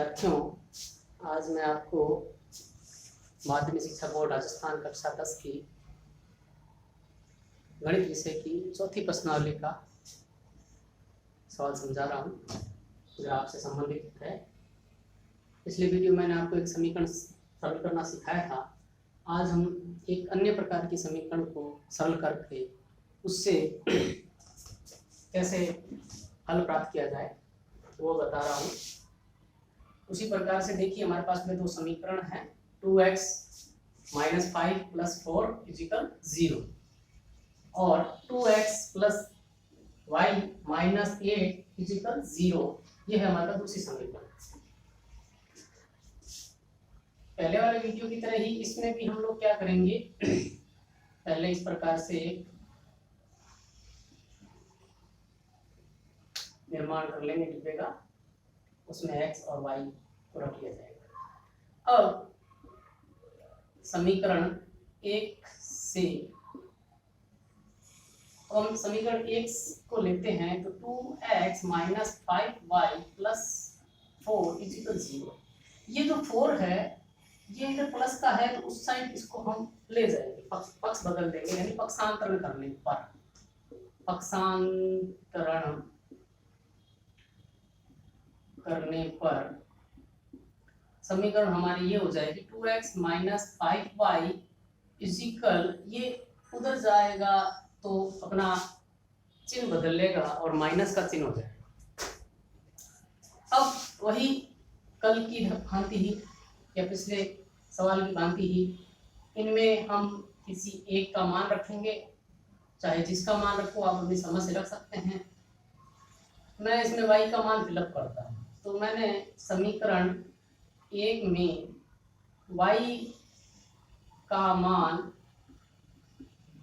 विद्यार्थियों, आज मैं आपको माध्यमिक शिक्षा बोर्ड राजस्थान कक्षा 10 की गणित विषय की चौथी प्रश्नावली का सवाल समझा रहा हूँ, ग्राफ से संबंधित है। पिछले वीडियो मैंने आपको एक समीकरण सरल करना सिखाया था। आज हम एक अन्य प्रकार की समीकरण को सरल करके उससे कैसे हल प्राप्त किया जाए वो बता रहा हूँ। उसी प्रकार से देखिए, हमारे पास में दो समीकरण हैं, 2x - 5 + 4 = 0 और 2x + y - 8 = 0। ये है हमारा दूसरी समीकरण। पहले वाले वीडियो की तरह ही इसमें भी हम लोग क्या करेंगे, पहले इस प्रकार से निर्माण कर लेंगे डिब्बे का, उसमें x और y को रख लिया जाएगा। अब समीकरण 1 से हम समीकरण 1 को लेते हैं, तो 2x - 5y + 4 = 0। ये जो 4 है ये इधर प्लस का है, तो उस साइड इसको हम ले जाएंगे, पक्ष बदल देंगे, यानी पक्षांतरण करने पर समीकरण हमारी ये हो जाएगी, 2x - 5y = ये उधर जाएगा तो अपना चिन्ह बदल लेगा और माइनस का चिन्ह हो जाएगा। अब वही कल की भांति ही या पिछले सवाल की भांति ही इनमें हम किसी एक का मान रखेंगे, चाहे जिसका मान रखो, आप अपनी समझ से रख सकते हैं। मैं इसमें y का मान फिलअप करता हूँ, तो मैंने समीकरण 1 में y का मान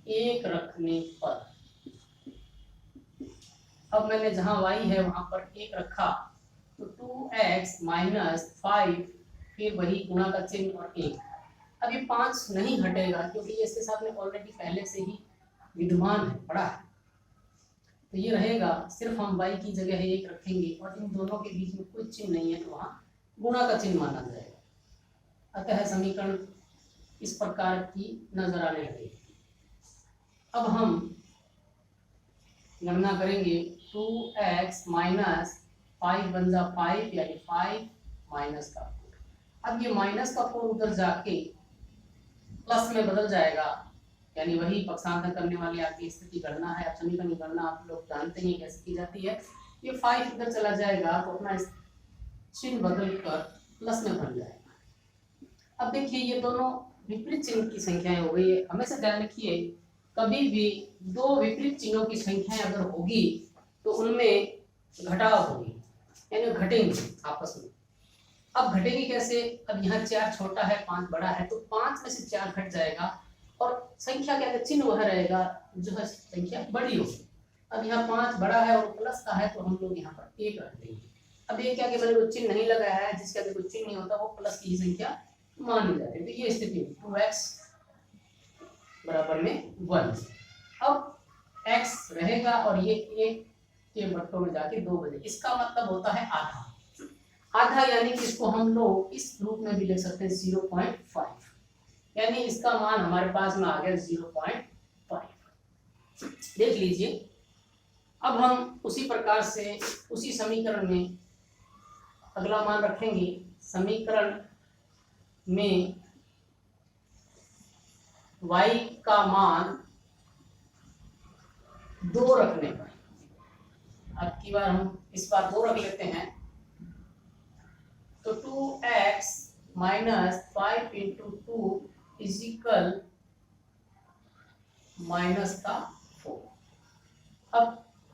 1 रखने पर, अब मैंने जहां y है वहां पर 1 रखा, तो 2x - 5 फिर वही गुणा का चिन्ह और 1। अब ये 5 नहीं हटेगा क्योंकि ये इसके साथ में ऑलरेडी पहले से ही विद्यमान है, पड़ा है, तो ये रहेगा। सिर्फ हम y की जगह 1 रखेंगे और इन दोनों के बीच में कोई चिन्ह नहीं है, तो वहां गुणा का चिन्ह माना जाएगा। अतः समीकरण इस प्रकार की नजर आने लगेगी। अब हम गणना करेंगे, 2x - 5 बन जा 5, यानी 5 माइनस का 4। अब ये माइनस का 4 उधर जाके प्लस में बदल जाएगा, यानी वही पक्षांतर करने वाली आपकी स्थिति गणना है। अब समीकरण की गणना आप लोग जानते हैं कैसे की जाती है। ये 5 इधर चला जाएगा तो अपना चिन्ह बदल कर प्लस में बन जाएगा। अब देखिए, ये दोनों विपरीत चिन्ह की संख्याएं हो गई है। हमेशा ध्यान रखिए, कभी भी दो विपरीत चिन्हों की संख्याएं अगर होगी तो उनमें घटाव होगी, यानी घटेंगे आपस में। अब घटेगी कैसे? अब यहाँ 4 छोटा है, 5 बड़ा है, तो 5 में से 4 घट जाएगा और संख्या क्या है, चिन्ह वह रहेगा जो है संख्या बड़ी होगी। अब यहाँ 5 बड़ा है और प्लस का है, तो हम लोग यहाँ पर 1 रख देंगे। अब ये क्या कि मैंने कोई चिन्ह नहीं लगाया है, जिसका कोई चिन्ह नहीं होता वो प्लस की संख्या मानी जाती है। तो ये स्थिति 2x = 1। अब x रहेगा और ये 1 के बट्टों में जाके 2 बजे, इसका मतलब होता है आधा, यानी कि इसको हम लोग इस रूप में भी लिख सकते हैं 0.5, यानी इसका मान हमारे पास में आ गया 0.5। देख लीजिए। अब हम उसी प्रकार से उसी समीकरण में अगला मान रखेंगे। समीकरण में y का मान 2 रखने पर, अब की बार हम इस बार 2 रख लेते हैं, तो 2x - 5 × 2 = -4। अब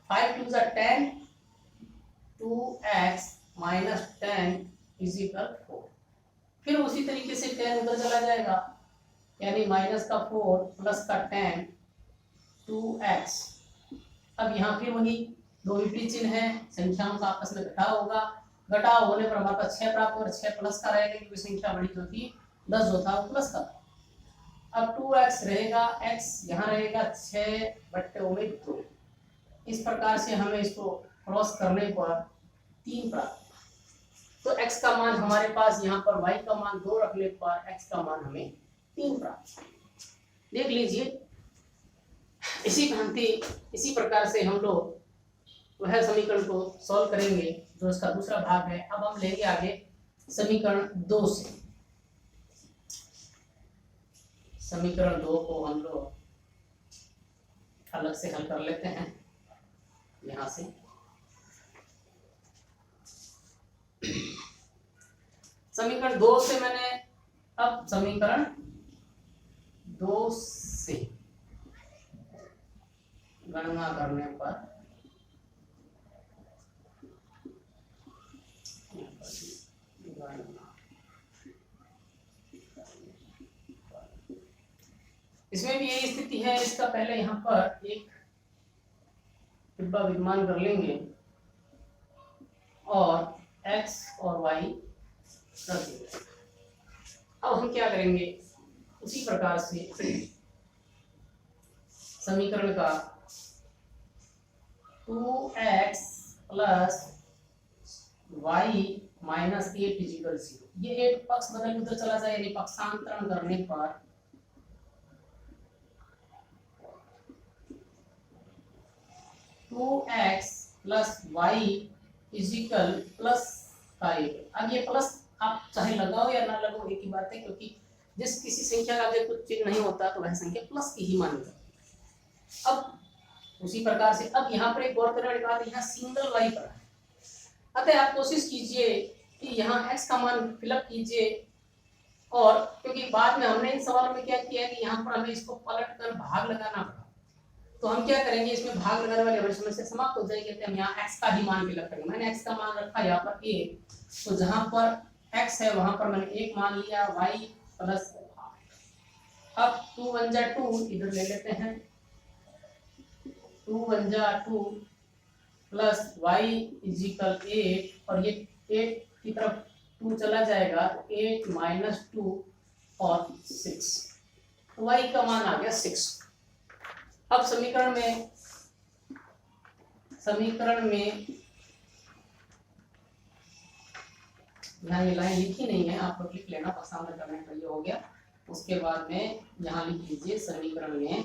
5 × 2 = 10, 2x - 10 = 4। फिर उसी तरीके से 10 उधर चला जाएगा, यानी -4 + 10 2x। अब यहाँ फिर वही दो विपरीत चिन्ह है, संख्याओं का आपस में घटाव होगा। घटाव होने पर हमारे पास 6 प्राप्त होगा, 6 प्लस का रहेगा क्योंकि संख्या बड़ी जो थी 10 जो था वो प्लस का था। अब 2x रहेगा, x यहाँ रहेगा 6/2। इस प्रकार से हमें इसको क्रॉस करने पर 3 प्राप्त। तो x का मान हमारे पास यहाँ पर y का मान 2 रखने पर x का मान हमें 3 प्राप्त। देख लीजिए, इसी भांति इसी प्रकार से हम लोग वह समीकरण को सॉल्व करेंगे जो इसका दूसरा भाग है। अब हम लेंगे आगे समीकरण 2 से। समीकरण 2 को हम लोग अलग से हल कर लेते हैं यहां से। समीकरण 2 से मैंने अब समीकरण 2 से गणना करने पर इसमें भी यही स्थिति है। इसका पहले यहाँ पर एक डिब्बा विद्यमान कर लेंगे और x और y रख देंगे। अब हम क्या करेंगे, उसी प्रकार से समीकरण का 2x plus y minus 8 equal 0, ये एक पक्ष बदल उधर चला जाए, यानी पक्षांतरण करने पर 2x plus y is equal plus 5। अब ये प्लस आप चाहे लगाओ या ना लगाओ एक ही बात है, क्योंकि जिस किसी संख्या का अगर कुछ चिन्ह नहीं होता तो वह संख्या प्लस की ही मानी जाती है। अब उसी प्रकार से अब यहाँ पर एक गौर करने वाली बात, यहाँ सिंगल y पर है, अतः आप कोशिश कीजिए कि यहाँ x का मान फिलअप कीजिए। और क्योंकि बाद में हमने इन सवालों में क्या किया है कि यहाँ पर हमें इसको पलट कर भाग लगाना पड़ा, तो हम क्या करेंगे, इसमें भाग लगाने वाली हमारी समस्या समाप्त हो जाएगी। हम यहाँ x का ही मान फिलअप करेंगे। मैंने x का मान रखा यहाँ पर 1, तो जहां पर x है वहां पर मैंने 1 मान लिया, y प्लस 8। अब 2 1 जा 2 इधर ले लेते हैं, 2 1 जा 2 प्लस y इजिकल 8, और ये 8 की तरफ 2 चला जाएगा, 8 माइनस 2 और 6, y का मान आ गया 6। अब समीकरण में यहाँ ये लाइन लिखी नहीं है, आप लोग लिख लेना, पसंद करने के लिए हो गया। उसके बाद में यहाँ लिख लीजिए समीकरण में,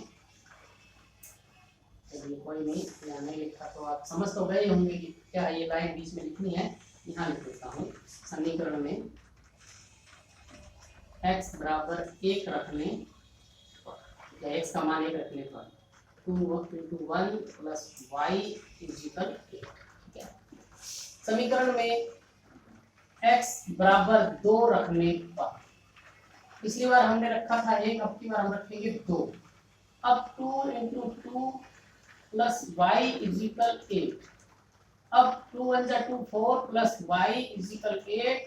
चलिए कोई नहीं, यहाँ नहीं लिखा तो आप समझ तो गए होंगे कि क्या ये लाइन बीच में लिखनी है। यहाँ लिख देता हूँ, समीकरण में x बराबर 1 रखने या x का मान 1 रखने पर 2 into 1 प्लस y इजिकल 8। ठीक है, समीकरण में x बराबर 2 रखने पर, पिछली बार हमने रखा था 1, अब की बार हम रखेंगे 2। अब 2 into 2 प्लस y इजिकल 8। अब 2 1 जा 2 4 प्लस y इजिकल 8,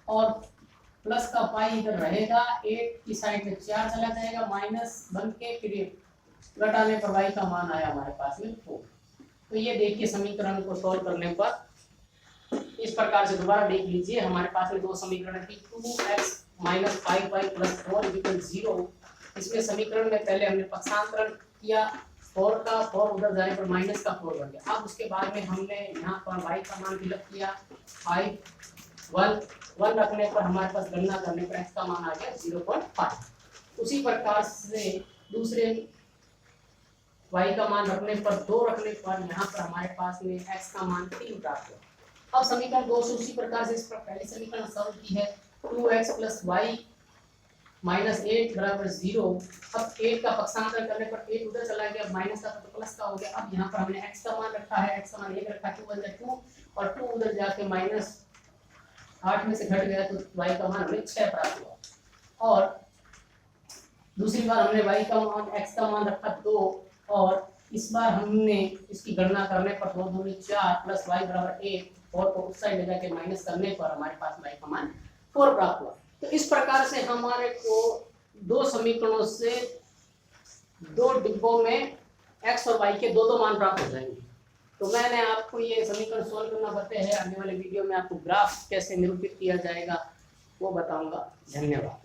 और प्लस का पाई इधर रहेगा, 8 की साइड में 4 चला जाएगा, माइनस बन के फिर घटाने पर y का मान आया हमारे पास में 4। तो ये देखिए समीकरण को सॉल्व करने पर इस प्रकार से दोबारा देख लीजिए, हमारे पास में दो समीकरण थी, 2x minus 5y plus 4 equal 0। इसमें समीकरण में पहले हमने पक्षांतरण किया, 4 का 4 उधर जाने पर माइनस का 4 बन गया। अब उसके बाद में हमने यहाँ पर y का मान फिलअप किया, 1 रखने पर हमारे पास गणना करने पर x का मान आ गया 0.5। उसी प्रकार से दूसरे y का मान रखने पर 2 रखने पर यहाँ पर हमारे पास में x का मान 3 प्राप्त हुआ। अब समीकरण 2 से उसी प्रकार से इस पर पहले समीकरण सॉल्व की है, 2x प्लस y माइनस 8 बराबर 0। अब 8 का पक्षांतर करने पर 8 उधर चला गया, माइनस का तो प्लस का हो गया। अब यहाँ पर हमने x का मान रखा है, x का मान 1 रखा, 2 1 2 और 2 उधर जाके माइनस 8 में से घट गया, तो y का मान हमें 6 प्राप्त हुआ। और दूसरी बार हमने y का मान x का मान रखा 2, और इस बार हमने इसकी गणना करने पर 2 दूनी 4 प्लस y बराबर 1, और को उस साइड ले जाके माइनस करने पर हमारे पास y का मान 4 प्राप्त हुआ। तो इस प्रकार से हमारे को दो समीकरणों से दो डिब्बों में x और y के दो मान प्राप्त हो जाएंगे। तो मैंने आपको ये समीकरण सोल्व करना बताया है। आने वाले वीडियो में आपको ग्राफ कैसे निरूपित किया जाएगा वो बताऊंगा। धन्यवाद।